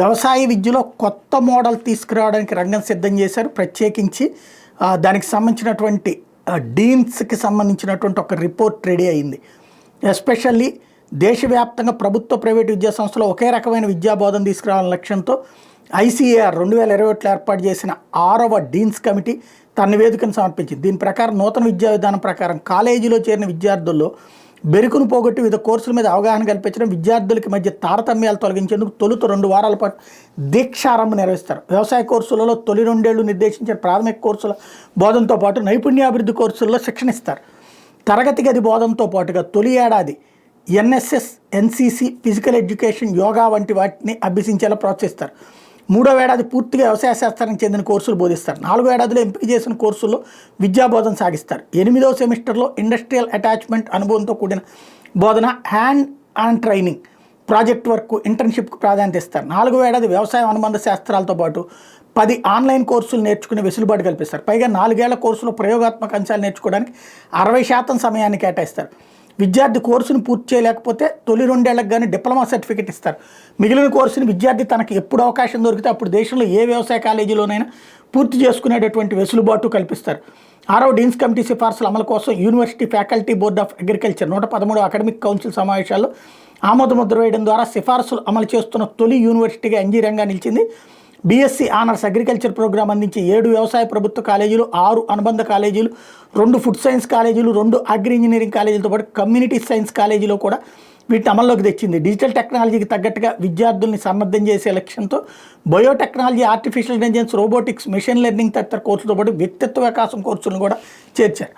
వ్యవసాయ విద్యలో కొత్త మోడల్ తీసుకురావడానికి రంగం సిద్ధం చేశారు. ప్రత్యేకించి దానికి సంబంధించినటువంటి డీన్స్కి సంబంధించినటువంటి ఒక రిపోర్ట్ రెడీ అయింది. ఎస్పెషల్లీ దేశవ్యాప్తంగా ప్రభుత్వ ప్రైవేటు విద్యా సంస్థలో ఒకే రకమైన విద్యాబోధన తీసుకురావాలనే లక్ష్యంతో ICAR 2021 ఏర్పాటు చేసిన 6వ డీన్స్ కమిటీ తన నివేదికను సమర్పించింది. దీని ప్రకారం నూతన విద్యా విధానం ప్రకారం కాలేజీలో చేరిన విద్యార్థుల్లో బెరుకును పోగొట్టి వివిధ కోర్సుల మీద అవగాహన కల్పించడం, విద్యార్థులకి మధ్య తారతమ్యాలు తొలగించేందుకు తొలుత 2 వారాల పాటు దీక్షారంభం నిర్వహిస్తారు. వ్యవసాయ కోర్సులలో తొలి 2 ఏళ్లు నిర్దేశించిన ప్రాథమిక కోర్సుల బోధనతో పాటు నైపుణ్యాభివృద్ధి కోర్సుల్లో శిక్షణ ఇస్తారు. తరగతి గది బోధనతో పాటుగా తొలి ఏడాది NSS, NCC, physical education, yoga వంటి వాటిని అభ్యసించేలా ప్రోత్సహిస్తారు. 3వ ఏడాది పూర్తిగా వ్యవసాయ శాస్త్రానికి చెందిన కోర్సులు బోధిస్తారు. 4వ ఏడాదిలో ఎంపిక చేసిన కోర్సుల్లో విద్యాబోధన సాగిస్తారు. 8వ సెమిస్టర్లో ఇండస్ట్రియల్ అటాచ్మెంట్ అనుభవంతో కూడిన బోధన, hand and training, project work, ఇంటర్న్షిప్కు ప్రాధాన్యత ఇస్తారు. 4వ ఏడాది వ్యవసాయ అనుబంధ శాస్త్రాలతో పాటు 10 ఆన్లైన్ కోర్సులు నేర్చుకునే వెసులుబాటు కల్పిస్తారు. పైగా 4 ఏళ్ల కోర్సులో ప్రయోగాత్మక అంశాలు నేర్చుకోవడానికి 60% సమయాన్ని కేటాయిస్తారు. విద్యార్థి కోర్సును పూర్తి చేయలేకపోతే తొలి 2 ఏళ్లకు కానీ డిప్లొమా సర్టిఫికేట్ ఇస్తారు. మిగిలిన కోర్సుని విద్యార్థి తనకి ఎప్పుడు అవకాశం దొరికితే అప్పుడు దేశంలో ఏ వ్యవసాయ కాలేజీలోనైనా పూర్తి చేసుకునేటటువంటి వెసులుబాటు కల్పిస్తారు. 6వ డీన్స్ కమిటీ సిఫార్సుల అమలు కోసం university faculty board of agriculture 113వ అకాడమిక్ కౌన్సిల్ సమావేశాల్లో ఆమోదముద్ర వేయడం ద్వారా సిఫార్సులు అమలు చేస్తున్న తొలి యూనివర్సిటీగా NG నిలిచింది. BSc ఆనర్స్ అగ్రికల్చర్ ప్రోగ్రాం అందించే 7 వ్యవసాయ ప్రభుత్వ కాలేజీలు, 6 అనుబంధ కాలేజీలు, 2 ఫుడ్ సైన్స్ కాలేజీలు, 2 అగ్రి ఇంజనీరింగ్ కాలేజీలతో పాటు కమ్యూనిటీ సైన్స్ కాలేజీలో కూడా వీటిని అమల్లోకి తెచ్చింది. డిజిటల్ టెక్నాలజీకి తగ్గట్టుగా విద్యార్థుల్ని సన్నద్ధం చేసే లక్ష్యంతో biotechnology, artificial intelligence, robotics, machine learning తదితర కోర్సులతో పాటు వ్యక్తిత్వ వికాసం కోర్సులను కూడా చేర్చారు.